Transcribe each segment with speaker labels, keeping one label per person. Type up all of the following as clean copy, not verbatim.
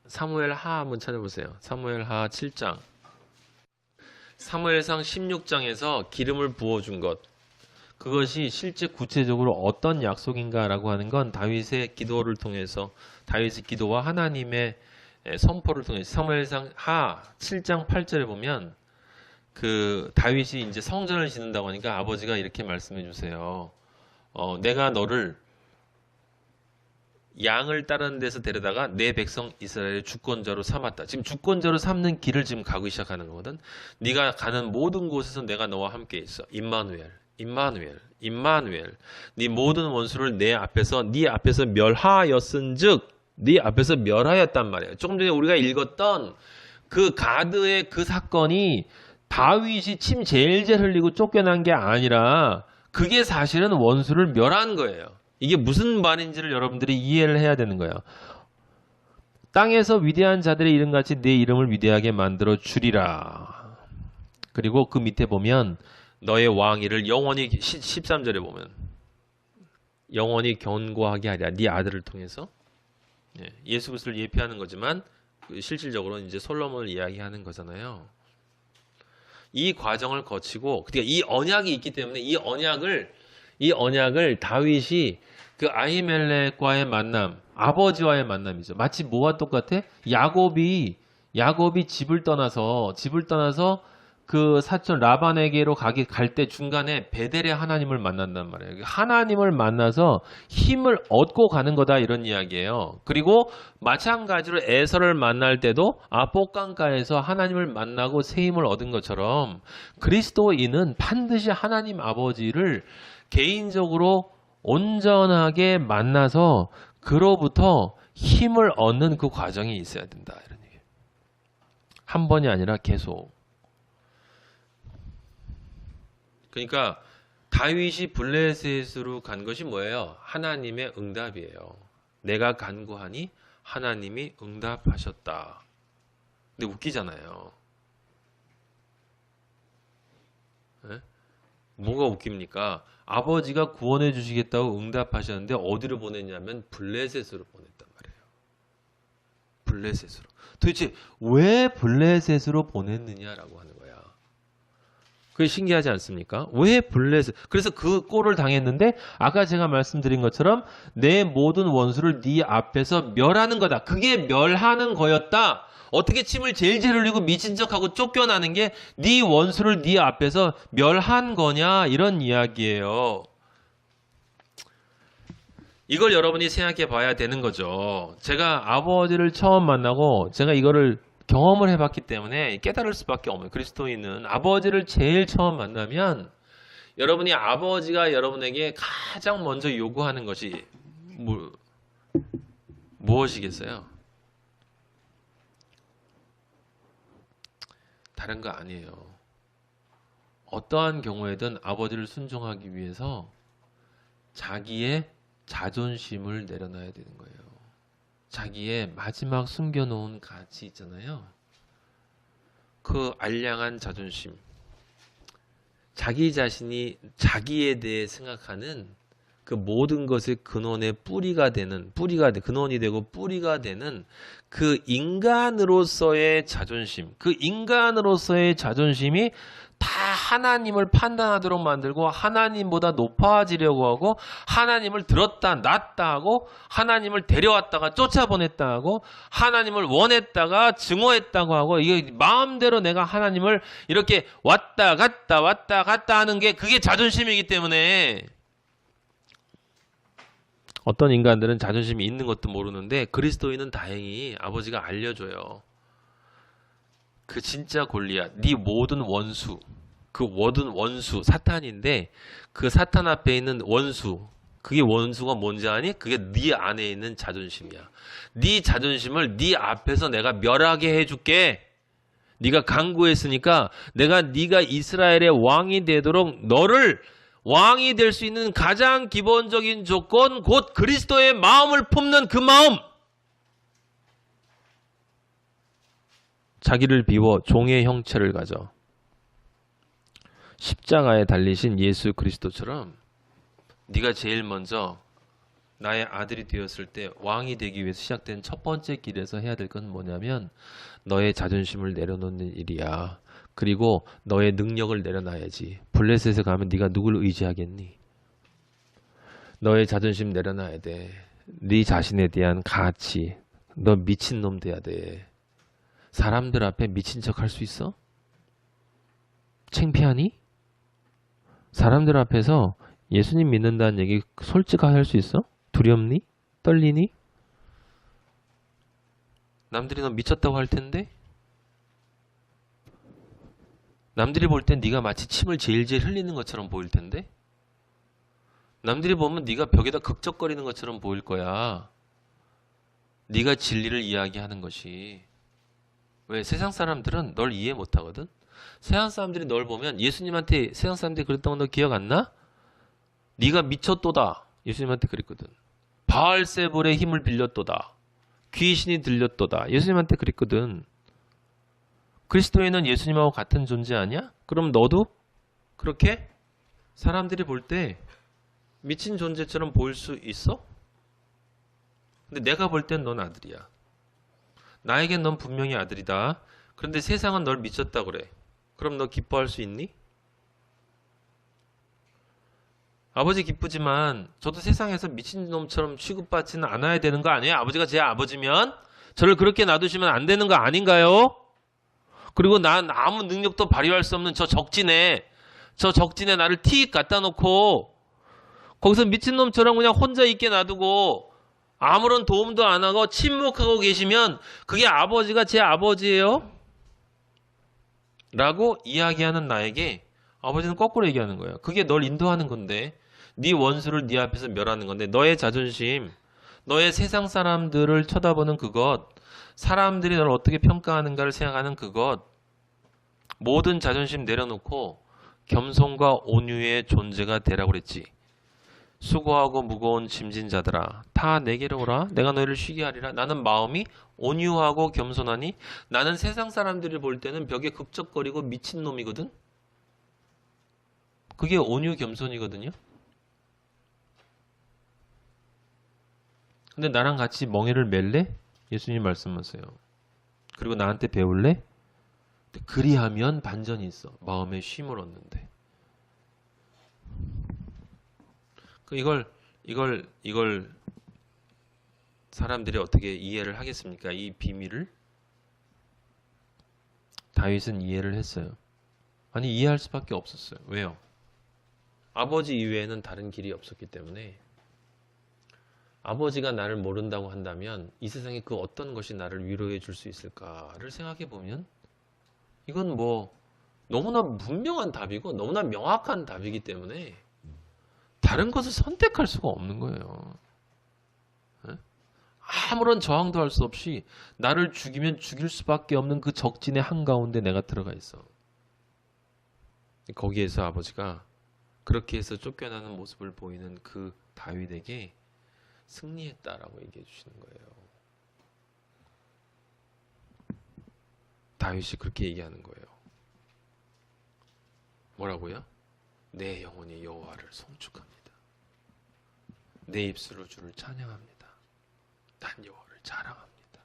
Speaker 1: 사무엘 하 한번 찾아보세요. 사무엘 하 7장. 사무엘상 16장에서 기름을 부어준 것. 그것이 실제 구체적으로 어떤 약속인가라고 하는 건 다윗의 기도를 통해서 다윗의 기도와 하나님의 선포를 통해서 사무엘상 하 7장 8절에 보면 그 다윗이 이제 성전을 짓는다고 하니까 아버지가 이렇게 말씀해 주세요. 내가 너를 양을 따르는 데서 데려다가 내 백성 이스라엘의 주권자로 삼았다. 지금 주권자로 삼는 길을 지금 가기 시작하는 거거든. 네가 가는 모든 곳에서 내가 너와 함께 있어. 임마누엘, 임마누엘, 임마누엘. 네 모든 원수를 네 앞에서 멸하였은즉 네 앞에서 멸하였단 말이에요. 조금 전에 우리가 읽었던 그 가드의 그 사건이 다윗이 침 제일 흘리고 쫓겨난 게 아니라 그게 사실은 원수를 멸한 거예요. 이게 무슨 말인지를 여러분들이 이해를 해야 되는 거예요. 땅에서 위대한 자들의 이름같이 내 이름을 위대하게 만들어 주리라. 그리고 그 밑에 보면 너의 왕위를 영원히 13절에 보면 영원히 견고하게 하리라. 네 아들을 통해서 예수 그리스도를 예표하는 거지만 실질적으로 이제 솔로몬을 이야기하는 거잖아요. 이 과정을 거치고 그러니까 이 언약이 있기 때문에 이 언약을 다윗이 그 아히멜렉과의 만남, 아버지와의 만남이죠. 마치 뭐와 똑같아? 야곱이 집을 떠나서 그 사촌 라반에게로 갈 때 중간에 베델의 하나님을 만난단 말이에요. 하나님을 만나서 힘을 얻고 가는 거다 이런 이야기예요. 그리고 마찬가지로 에서를 만날 때도 아복강가에서 하나님을 만나고 새 힘을 얻은 것처럼 그리스도인은 반드시 하나님 아버지를 개인적으로 온전하게 만나서 그로부터 힘을 얻는 그 과정이 있어야 된다 이런 얘기예요. 한 번이 아니라 계속. 그러니까 다윗이 블레셋으로 간 것이 뭐예요? 하나님의 응답이에요. 내가 간구하니 하나님이 응답하셨다. 근데 웃기잖아요. 네? 뭐가 웃깁니까? 아버지가 구원해 주시겠다고 응답하셨는데 어디로 보냈냐면 블레셋으로 보냈단 말이에요. 블레셋으로. 도대체 왜 블레셋으로 보냈느냐라고 하는 거야. 그게 신기하지 않습니까? 왜 블레셋? 그래서 그 꼴을 당했는데 아까 제가 말씀드린 것처럼 내 모든 원수를 네 앞에서 멸하는 거다. 그게 멸하는 거였다. 어떻게 침을 제일 흘리고 미친 척하고 쫓겨나는 게 네 원수를 네 앞에서 멸한 거냐 이런 이야기예요. 이걸 여러분이 생각해 봐야 되는 거죠. 제가 아버지를 처음 만나고 제가 이거를 경험을 해봤기 때문에 깨달을 수밖에 없는 그리스도인은 아버지를 제일 처음 만나면 여러분이 아버지가 여러분에게 가장 먼저 요구하는 것이 무엇이겠어요? 다른 거 아니에요. 어떠한 경우에든 아버지를 순종하기 위해서 자기의 자존심을 내려놔야 되는 거예요. 자기의 마지막 숨겨놓은 가치 있잖아요. 그 알량한 자존심. 자기 자신이 자기에 대해 생각하는 그 모든 것의 근원의 근원이 되고 뿌리가 되는 그 인간으로서의 자존심. 그 인간으로서의 자존심이 다 하나님을 판단하도록 만들고 하나님보다 높아지려고 하고 하나님을 들었다 놨다 하고 하나님을 데려왔다가 쫓아보냈다 하고 하나님을 원했다가 증오했다고 하고 이게 마음대로 내가 하나님을 이렇게 왔다 갔다 하는 게 그게 자존심이기 때문에 어떤 인간들은 자존심이 있는 것도 모르는데 그리스도인은 다행히 아버지가 알려줘요. 그 진짜 골리앗, 네 모든 원수, 그 모든 원수 사탄인데 그 사탄 앞에 있는 원수, 그게 원수가 뭔지 아니? 그게 네 안에 있는 자존심이야. 네 자존심을 네 앞에서 내가 멸하게 해줄게. 네가 간구했으니까 네가 이스라엘의 왕이 되도록 너를 왕이 될 수 있는 가장 기본적인 조건 곧 그리스도의 마음을 품는 그 마음. 자기를 비워 종의 형체를 가져 십자가에 달리신 예수 그리스도처럼 네가 제일 먼저 나의 아들이 되었을 때 왕이 되기 위해서 시작된 첫 번째 길에서 해야 될 건 뭐냐면 너의 자존심을 내려놓는 일이야. 그리고 너의 능력을 내려놔야지. 블레셋에 가면 네가 누굴 의지하겠니? 너의 자존심 내려놔야 돼. 네 자신에 대한 가치. 너 미친놈 돼야 돼. 사람들 앞에 미친 척 할 수 있어? 창피하니? 사람들 앞에서 예수님 믿는다는 얘기 솔직하게 할 수 있어? 두렵니? 떨리니? 남들이 너 미쳤다고 할 텐데? 남들이 볼 땐 네가 마치 침을 제일 흘리는 것처럼 보일 텐데? 남들이 보면 네가 벽에다 극적거리는 것처럼 보일 거야. 네가 진리를 이야기하는 것이. 왜? 세상 사람들은 널 이해 못하거든? 세상 사람들이 널 보면 예수님한테 세상 사람들이 그랬던 거 너 기억 안 나? 네가 미쳤도다. 예수님한테 그랬거든. 바알세불의 힘을 빌렸도다. 귀신이 들렸도다. 예수님한테 그랬거든. 그리스도인은 예수님하고 같은 존재 아니야? 그럼 너도 그렇게 사람들이 볼 때 미친 존재처럼 보일 수 있어? 근데 내가 볼 땐 넌 아들이야. 나에겐 넌 분명히 아들이다. 그런데 세상은 널 미쳤다 그래. 그럼 너 기뻐할 수 있니? 아버지 기쁘지만 저도 세상에서 미친놈처럼 취급받지는 않아야 되는 거 아니에요? 아버지가 제 아버지면 저를 그렇게 놔두시면 안 되는 거 아닌가요? 그리고 난 아무 능력도 발휘할 수 없는 저 적진에 나를 틱 갖다 놓고 거기서 미친놈처럼 그냥 혼자 있게 놔두고 아무런 도움도 안 하고 침묵하고 계시면 그게 아버지가 제 아버지예요? 라고 이야기하는 나에게 아버지는 거꾸로 얘기하는 거예요. 그게 널 인도하는 건데 네 원수를 네 앞에서 멸하는 건데 너의 자존심, 너의 세상 사람들을 쳐다보는 그것, 사람들이 널 어떻게 평가하는가를 생각하는 그것, 모든 자존심 내려놓고 겸손과 온유의 존재가 되라고 그랬지. 수고하고 무거운 짐진 자들아 다 내게로 오라. 내가 너희를 쉬게 하리라. 나는 마음이 온유하고 겸손하니. 나는 세상 사람들이 볼 때는 벽에 극적거리고 미친놈이거든. 그게 온유 겸손이거든요. 근데 나랑 같이 멍에를 맬래? 예수님 말씀하세요. 그리고 나한테 배울래? 그리하면 반전이 있어. 마음에 쉼을 얻는데. 이걸 사람들이 어떻게 이해를 하겠습니까? 이 비밀을? 다윗은 이해를 했어요. 아니 이해할 수밖에 없었어요. 왜요? 아버지 이외에는 다른 길이 없었기 때문에. 아버지가 나를 모른다고 한다면 이 세상에 그 어떤 것이 나를 위로해 줄 수 있을까를 생각해 보면 이건 뭐 너무나 분명한 답이고 너무나 명확한 답이기 때문에 다른 것을 선택할 수가 없는 거예요. 아무런 저항도 할 수 없이 나를 죽이면 죽일 수밖에 없는 그 적진의 한가운데 내가 들어가 있어. 거기에서 아버지가 그렇게 해서 쫓겨나는 모습을 보이는 그 다윗에게 승리했다라고 얘기해 주시는 거예요. 다윗이 그렇게 얘기하는 거예요. 뭐라고요? 내 영혼이 여호와를 송축합니다. 내 입술로 주를 찬양합니다. 난 여호와를 자랑합니다.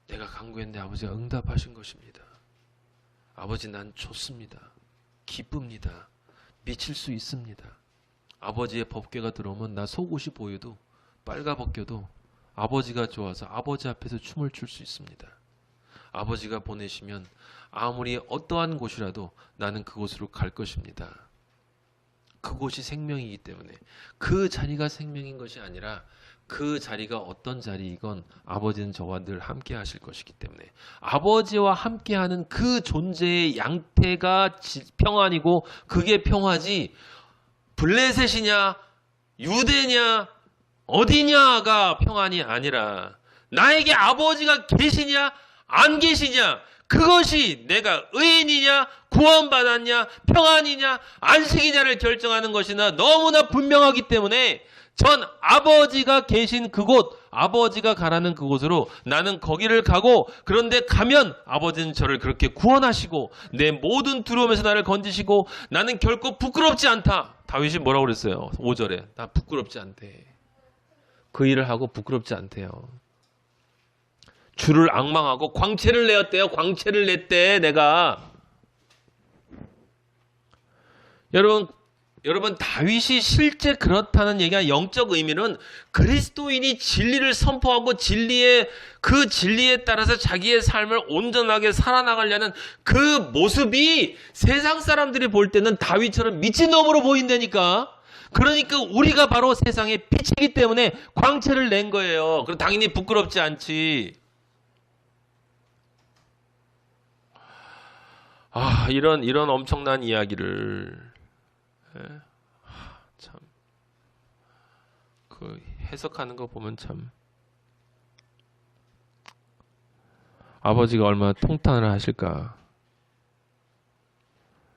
Speaker 1: 내가 간구했는데 아버지가 응답하신 것입니다. 아버지 난 좋습니다. 기쁩니다. 미칠 수 있습니다. 아버지의 법궤가 들어오면 나 속옷이 보여도 빨가벗겨도 아버지가 좋아서 아버지 앞에서 춤을 출 수 있습니다. 아버지가 보내시면 아무리 어떠한 곳이라도 나는 그곳으로 갈 것입니다. 그곳이 생명이기 때문에 그 자리가 생명인 것이 아니라 그 자리가 어떤 자리이건 아버지는 저와 늘 함께 하실 것이기 때문에 아버지와 함께하는 그 존재의 양태가 평안이고 그게 평화지 블레셋이냐 유대냐 어디냐가 평안이 아니라 나에게 아버지가 계시냐 안 계시냐 그것이 내가 의인이냐 구원받았냐 평안이냐 안식이냐를 결정하는 것이나 너무나 분명하기 때문에 전 아버지가 계신 그곳, 아버지가 가라는 그곳으로 나는 거기를 가고, 그런데 가면 아버지는 저를 그렇게 구원하시고 내 모든 두려움에서 나를 건지시고 나는 결코 부끄럽지 않다. 다윗이 뭐라고 그랬어요? 5절에 나 부끄럽지 않대. 그 일을 하고 부끄럽지 않대요. 주를 앙망하고 광채를 내었대요. 광채를 냈대 내가. 여러분 다윗이 실제 그렇다는 얘기가 영적 의미는 그리스도인이 진리를 선포하고 그 진리에 따라서 자기의 삶을 온전하게 살아나가려는 그 모습이 세상 사람들이 볼 때는 다윗처럼 미친놈으로 보인다니까. 그러니까 우리가 바로 세상의 빛이기 때문에 광채를 낸 거예요. 그럼 당연히 부끄럽지 않지. 이런 엄청난 이야기를 참, 그 해석하는 거 보면 참 아버지가 얼마나 통탄을 하실까.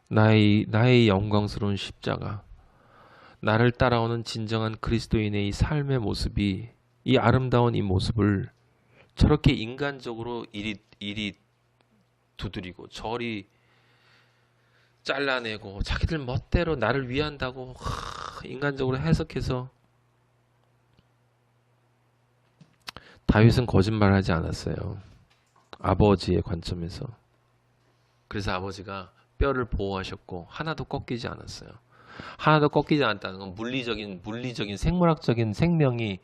Speaker 1: 나의 영광스러운 십자가, 나를 따라오는 진정한 그리스도인의 이 삶의 모습이, 이 아름다운 이 모습을 저렇게 인간적으로 이리 두드리고 저리 잘라내고 자기들 멋대로 나를 위한다고 인간적으로 해석해서. 다윗은 거짓말하지 않았어요. 아버지의 관점에서. 그래서 아버지가 뼈를 보호하셨고 하나도 꺾이지 않았어요. 하나도 꺾이지 않았다는 건 물리적인 생물학적인 생명이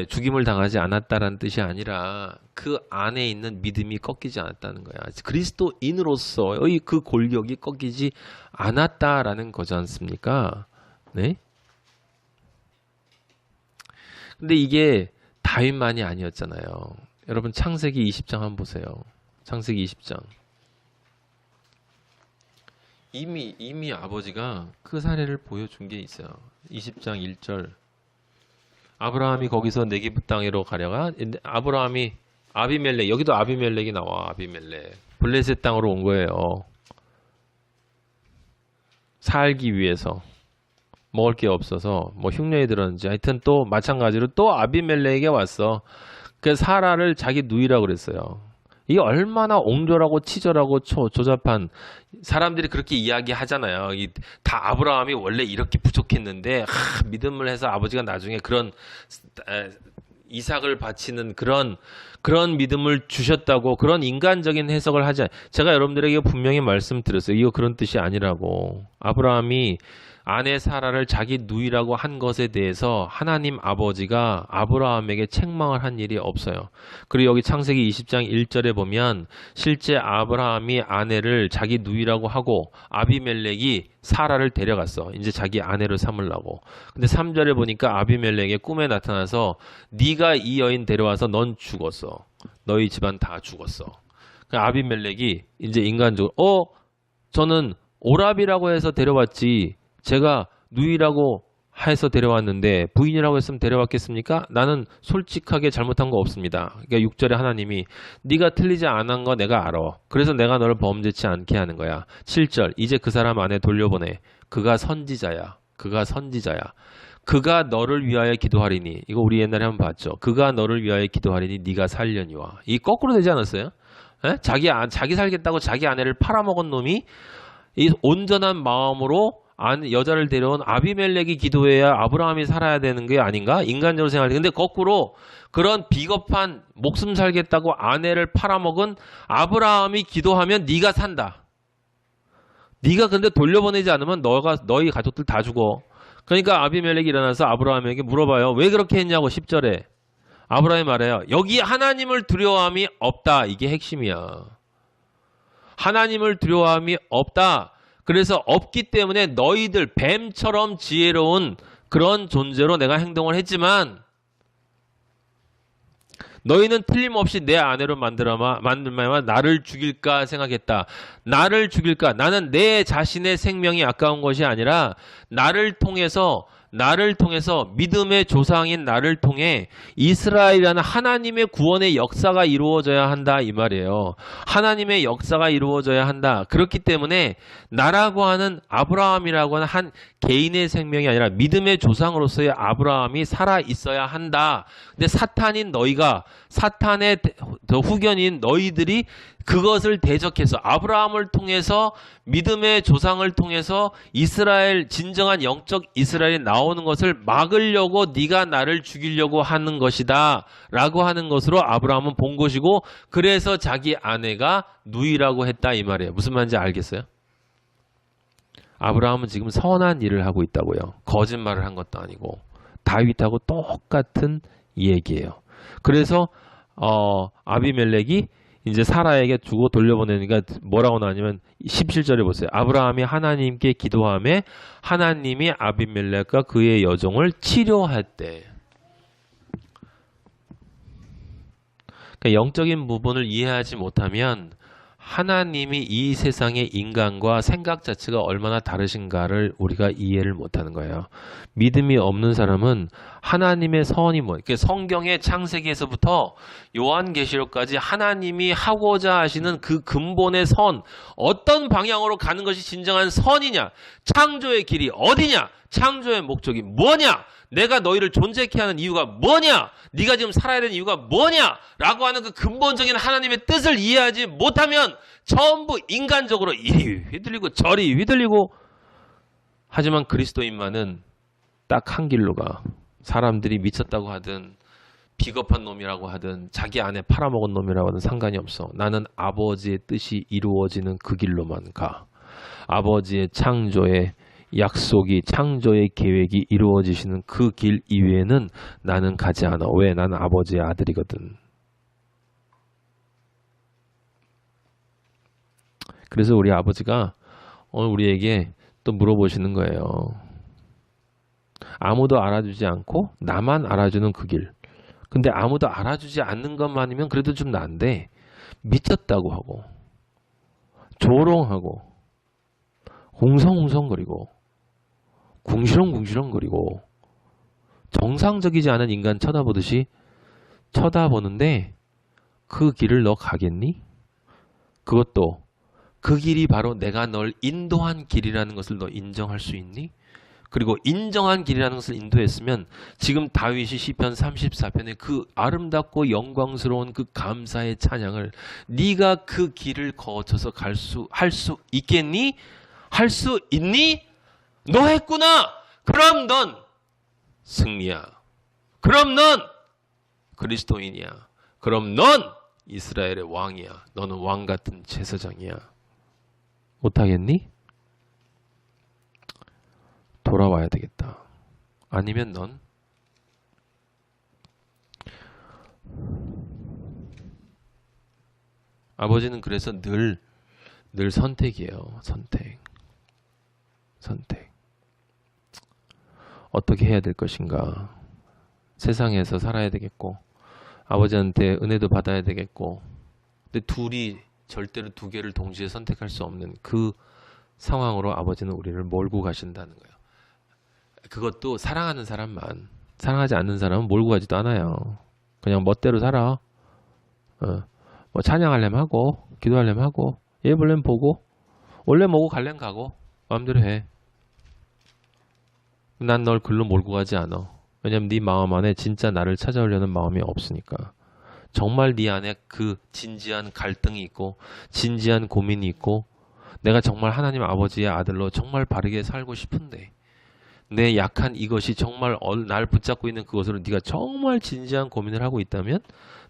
Speaker 1: 죽임을 당하지 않았다라는 뜻이 아니라 그 안에 있는 믿음이 꺾이지 않았다는 거야. 그리스도인으로서의 그 골격이 꺾이지 않았다라는 거지 않습니까? 네? 근데 이게 다윗만이 아니었잖아요. 여러분 창세기 20장 한번 보세요. 창세기 20장. 이미 아버지가 그 사례를 보여준 게 있어요. 20장 1절. 아브라함이 거기서 네게브 땅으로 가려가. 아브라함이 아비멜렉, 여기도 아비멜렉이 나와. 아비멜렉. 블레셋 땅으로 온 거예요. 살기 위해서. 먹을 게 없어서 뭐 흉내에 들었는지 하여튼 또 마찬가지로 또 아비멜렉에게 왔어. 그 사라를 자기 누이라고 그랬어요. 이게 얼마나 옹졸하고 치졸하고 조잡한, 사람들이 그렇게 이야기하잖아요. 다 아브라함이 원래 이렇게 부족했는데 믿음을 해서 아버지가 나중에 그런 이삭을 바치는 그런 믿음을 주셨다고, 그런 인간적인 해석을 하지. 제가 여러분들에게 분명히 말씀드렸어요. 이거 그런 뜻이 아니라고. 아브라함이 아내 사라를 자기 누이라고 한 것에 대해서 하나님 아버지가 아브라함에게 책망을 한 일이 없어요. 그리고 여기 창세기 20장 1절에 보면 실제 아브라함이 아내를 자기 누이라고 하고 아비멜렉이 사라를 데려갔어. 이제 자기 아내를 삼으려고. 근데 3절에 보니까 아비멜렉의 꿈에 나타나서 네가 이 여인 데려와서 넌 죽었어. 너희 집안 다 죽었어. 아비멜렉이 이제 인간적으로 저는 오랍이라고 해서 데려왔지, 제가 누이라고 해서 데려왔는데 부인이라고 했으면 데려왔겠습니까? 나는 솔직하게 잘못한 거 없습니다. 그러니까 6절에 하나님이 네가 틀리지 않은 거 내가 알아. 그래서 내가 너를 범죄치 않게 하는 거야. 7절 이제 그 사람 안에 돌려보내. 그가 선지자야. 그가 너를 위하여 기도하리니. 이거 우리 옛날에 한번 봤죠. 그가 너를 위하여 기도하리니 네가 살려니와. 이 거꾸로 되지 않았어요? 에? 자기 살겠다고 자기 아내를 팔아먹은 놈이 이 온전한 마음으로 여자를 데려온 아비멜렉이 기도해야 아브라함이 살아야 되는 게 아닌가? 인간적으로 생각할 때. 근데 거꾸로 그런 비겁한 목숨 살겠다고 아내를 팔아먹은 아브라함이 기도하면 네가 산다. 네가 근데 돌려보내지 않으면 너희 가족들 다 죽어. 그러니까 아비멜렉이 일어나서 아브라함에게 물어봐요. 왜 그렇게 했냐고. 10절에 아브라함이 말해요. 여기 하나님을 두려워함이 없다. 이게 핵심이야. 하나님을 두려워함이 없다. 그래서 없기 때문에 너희들 뱀처럼 지혜로운 그런 존재로 내가 행동을 했지만 너희는 틀림없이 내 아내로 만들면 나를 죽일까 생각했다. 나를 죽일까? 나는 내 자신의 생명이 아까운 것이 아니라 나를 통해서 나를 통해서 믿음의 조상인 나를 통해 이스라엘이라는 하나님의 구원의 역사가 이루어져야 한다 이 말이에요. 하나님의 역사가 이루어져야 한다. 그렇기 때문에 나라고 하는 아브라함이라고 하는 한 개인의 생명이 아니라 믿음의 조상으로서의 아브라함이 살아 있어야 한다. 근데 사탄인 너희가 사탄의 후견인 너희들이 그것을 대적해서 아브라함을 통해서 믿음의 조상을 통해서 이스라엘 진정한 영적 이스라엘이 나오는 것을 막으려고 네가 나를 죽이려고 하는 것이다 라고 하는 것으로 아브라함은 본 것이고 그래서 자기 아내가 누이라고 했다 이 말이에요. 무슨 말인지 알겠어요? 아브라함은 지금 선한 일을 하고 있다고요. 거짓말을 한 것도 아니고 다윗하고 똑같은 얘기예요. 그래서 아비멜렉이 이제 사라에게 주고 돌려보내니까 뭐라고 나오냐면 17절에 보세요. 아브라함이 하나님께 기도하며 하나님이 아비멜렉과 그의 여종을 치료했대. 그러니까 영적인 부분을 이해하지 못하면 하나님이 이 세상의 인간과 생각 자체가 얼마나 다르신가를 우리가 이해를 못하는 거예요. 믿음이 없는 사람은 하나님의 선이 뭐, 성경의 창세기에서부터 요한계시록까지 하나님이 하고자 하시는 그 근본의 선, 어떤 방향으로 가는 것이 진정한 선이냐, 창조의 길이 어디냐, 창조의 목적이 뭐냐, 내가 너희를 존재케 하는 이유가 뭐냐, 네가 지금 살아야 되는 이유가 뭐냐 라고 하는 그 근본적인 하나님의 뜻을 이해하지 못하면 전부 인간적으로 이리 휘둘리고 저리 휘둘리고 하지만 그리스도인만은 딱 한 길로 가. 사람들이 미쳤다고 하든 비겁한 놈이라고 하든 자기 안에 팔아먹은 놈이라고 하든 상관이 없어. 나는 아버지의 뜻이 이루어지는 그 길로만 가. 아버지의 창조의 약속이 창조의 계획이 이루어지시는 그 길 이외에는 나는 가지 않아. 왜? 나는 아버지의 아들이거든. 그래서 우리 아버지가 오늘 우리에게 또 물어보시는 거예요. 아무도 알아주지 않고 나만 알아주는 그 길. 근데 아무도 알아주지 않는 것만이면 그래도 좀 나은데 미쳤다고 하고 조롱하고 웅성웅성거리고 궁시렁궁시렁거리고 정상적이지 않은 인간 쳐다보듯이 쳐다보는데 그 길을 너 가겠니? 그것도 그 길이 바로 내가 널 인도한 길이라는 것을 너 인정할 수 있니? 그리고 인정한 길이라는 것을 인도했으면 지금 다윗이 시편 34편의 그 아름답고 영광스러운 그 감사의 찬양을 네가 그 길을 거쳐서 할 수 있겠니? 할 수 있니? 너 했구나. 그럼 넌 승리야. 그럼 넌 그리스도인이야. 그럼 넌 이스라엘의 왕이야. 너는 왕 같은 제사장이야. 못하겠니? 돌아와야 되겠다. 아니면 넌 아버지는 그래서 늘 선택이에요. 선택. 어떻게 해야 될 것인가? 세상에서 살아야 되겠고 아버지한테 은혜도 받아야 되겠고 근데 둘이 절대로 두 개를 동시에 선택할 수 없는 그 상황으로 아버지는 우리를 몰고 가신다는 거예요. 그것도 사랑하는 사람만. 사랑하지 않는 사람은 몰고 가지도 않아요. 그냥 멋대로 살아. 뭐 찬양하려면 하고 기도하려면 하고 예 볼려면 보고 원래 뭐고 갈려면 가고 마음대로 해. 난 널 글로 몰고 가지 않아. 왜냐면 네 마음 안에 진짜 나를 찾아오려는 마음이 없으니까. 정말 네 안에 그 진지한 갈등이 있고 진지한 고민이 있고 내가 정말 하나님 아버지의 아들로 정말 바르게 살고 싶은데 내 약한 이것이 정말 날 붙잡고 있는 그것으로 네가 정말 진지한 고민을 하고 있다면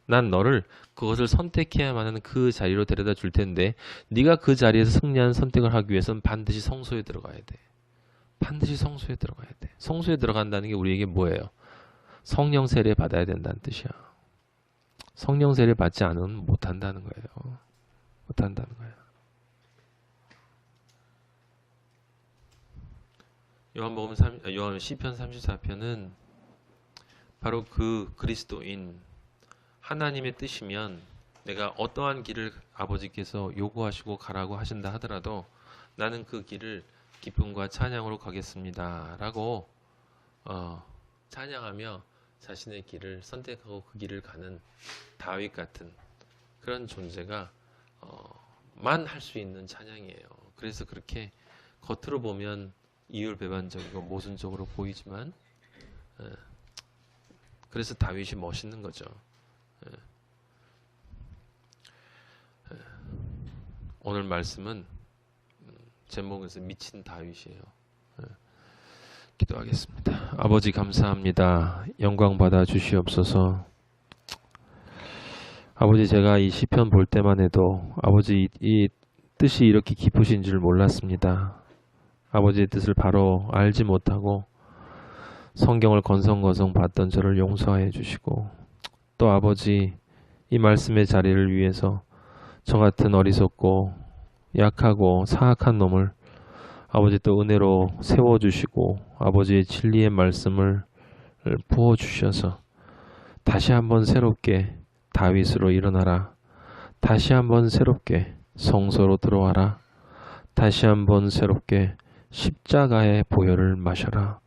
Speaker 1: 난 너를 그것을 선택해야만 하는 그 자리로 데려다 줄 텐데 네가 그 자리에서 승리하는 선택을 하기 위해서는 반드시 성소에 들어가야 돼. 반드시 성소에 들어가야 돼. 성소에 들어간다는 게 우리에게 뭐예요? 성령 세례 받아야 된다는 뜻이야. 성령 세례 받지 않으면 못한다는 거예요. 못한다는 거예요. 요한 시편 34편은 바로 그 그리스도인 하나님의 뜻이면 내가 어떠한 길을 아버지께서 요구하시고 가라고 하신다 하더라도 나는 그 길을 기쁨과 찬양으로 가겠습니다 라고 찬양하며 자신의 길을 선택하고 그 길을 가는 다윗 같은 그런 존재가 만 할 수 있는 찬양이에요. 그래서 그렇게 겉으로 보면 이율배반적이고 모순적으로 보이지만 그래서 다윗이 멋있는 거죠. 오늘 말씀은 제목에서 미친 다윗이에요. 기도하겠습니다. 아버지 감사합니다. 영광 받아 주시옵소서. 아버지 제가 이 시편 볼 때만 해도 아버지 이 뜻이 이렇게 깊으신 줄 몰랐습니다. 아버지의 뜻을 바로 알지 못하고 성경을 건성건성 봤던 저를 용서해 주시고 또 아버지 이 말씀의 자리를 위해서 저 같은 어리석고 약하고 사악한 놈을 아버지 또 은혜로 세워주시고 아버지의 진리의 말씀을 부어주셔서 다시 한번 새롭게 다윗으로 일어나라. 다시 한번 새롭게 성소로 들어와라. 다시 한번 새롭게 십자가의 보혈을 마셔라.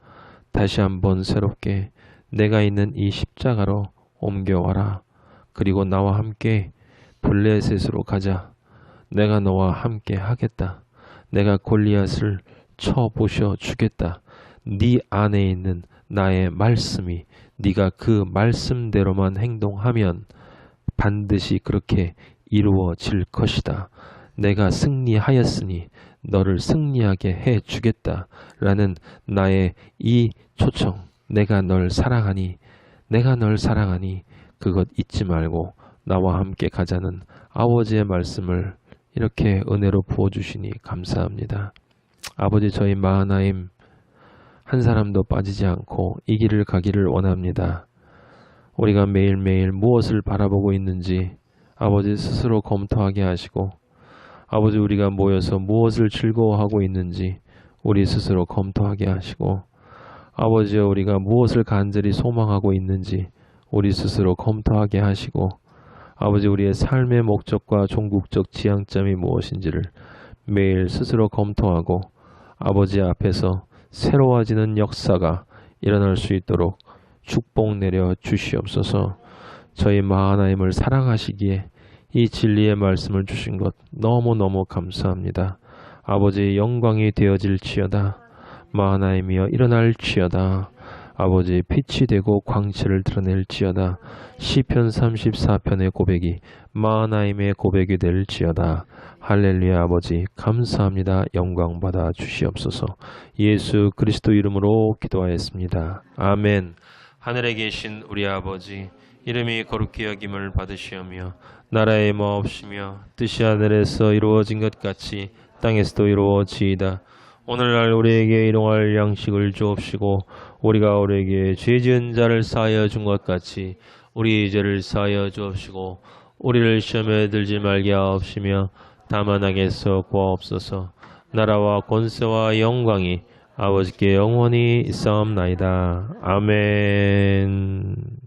Speaker 1: 다시 한번 새롭게 내가 있는 이 십자가로 옮겨와라. 그리고 나와 함께 블레셋으로 가자. 내가 너와 함께 하겠다. 내가 골리앗을 쳐부셔 주겠다. 네 안에 있는 나의 말씀이 네가 그 말씀대로만 행동하면 반드시 그렇게 이루어질 것이다. 내가 승리하였으니 너를 승리하게 해 주겠다. 라는 나의 이 초청. 내가 널 사랑하니 그것 잊지 말고 나와 함께 가자는 아버지의 말씀을 이렇게 은혜로 부어주시니 감사합니다. 아버지 저희 마하나임 한 사람도 빠지지 않고 이 길을 가기를 원합니다. 우리가 매일매일 무엇을 바라보고 있는지 아버지 스스로 검토하게 하시고 아버지 우리가 모여서 무엇을 즐거워하고 있는지 우리 스스로 검토하게 하시고 아버지 우리가 무엇을 간절히 소망하고 있는지 우리 스스로 검토하게 하시고 아버지 우리의 삶의 목적과 종국적 지향점이 무엇인지를 매일 스스로 검토하고 아버지 앞에서 새로워지는 역사가 일어날 수 있도록 축복 내려 주시옵소서. 저희 마하나임을 사랑하시기에 이 진리의 말씀을 주신 것 너무너무 감사합니다. 아버지의 영광이 되어질지어다. 마하나임이여 일어날지어다. 아버지 빛이 되고 광채를 드러낼지어다. 시편 34편의 고백이 마하나임의 고백이 될지어다. 할렐루야. 아버지 감사합니다. 영광 받아 주시옵소서. 예수 그리스도 이름으로 기도하였습니다. 아멘. 하늘에 계신 우리 아버지 이름이 거룩히 여김을 받으시오며 나라의 마옵시며 뜻이 하늘에서 이루어진 것 같이 땅에서도 이루어지이다. 오늘날 우리에게 일용할 양식을 주옵시고 우리가 우리에게 죄 지은 자를 사하여 준 것 같이 우리 죄를 사하여 주옵시고 우리를 시험에 들지 말게 하옵시며 다만 악에서 구하옵소서. 나라와 권세와 영광이 아버지께 영원히 있사옵나이다. 아멘.